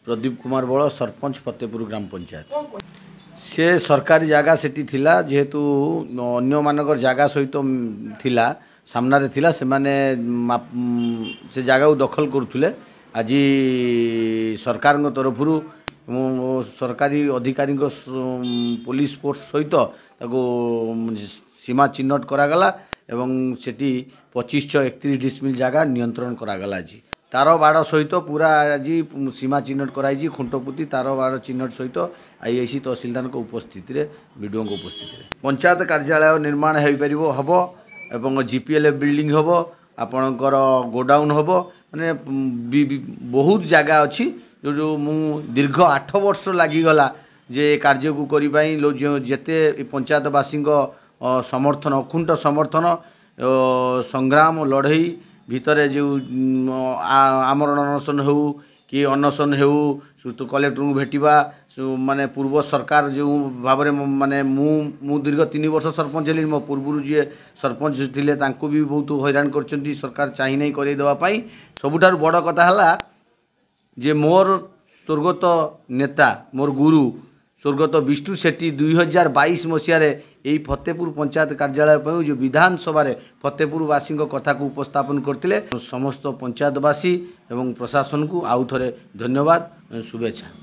प्रदीप कुमार बड़ सरपंच फतेहपुर ग्राम पंचायत से सरकारी जगह सेठी थिला जेहेतु अन्य मानकर जगह सहित थिला सामने थिला से माने से जगह को दखल करुले आज सरकार तरफ सरकारी अधिकारी पुलिस फोर्स सहित सीमा चिन्हट करागला एवं सेठी 2531 डिसमिल जगह नियंत्रण करागला आज तार बाड़ सहित पूरा आज सीमा चिन्हट कराई खुंटपुती तार बाड़ चिन्हट सहित आईआईसी तहसिलदार उपस्थित वीडियो उपस्थित पंचायत कार्यालय निर्माण हो पार हम एवं जीपीएल बिल्डिंग हम आपणकर गोडाउन हम माने बहुत जगह अच्छी जो मु दीर्घ 8 वर्ष लगिगला जे कार्य को करने जो जेते पंचायतवासी समर्थन अकुंठ समर्थन संग्राम लड़ई भितर जो आमरण अनशन हो कि अनशन हो कलेक्टर को भेटा माने पूर्व सरकार जो भाव माने मु दीर्घ 3 वर्ष सरपंच हेली मो पूर्व जी सरपंच थिले तांको भी बहुत हैरान करछंती सरकार चाहि नहीं करे देवाई सबुठार बड़ कथा है जे मोर स्वर्गत नेता मोर गुरु स्वर्गत विष्णु सेठी 2022 मसीह यही फतेहपुर पंचायत कार्यालय पर जो विधानसभा फतेहपुरवासी कथा को उपस्थापन करते समस्त पंचायतवासी एवं प्रशासन को आउ थे धन्यवाद शुभेच्छा।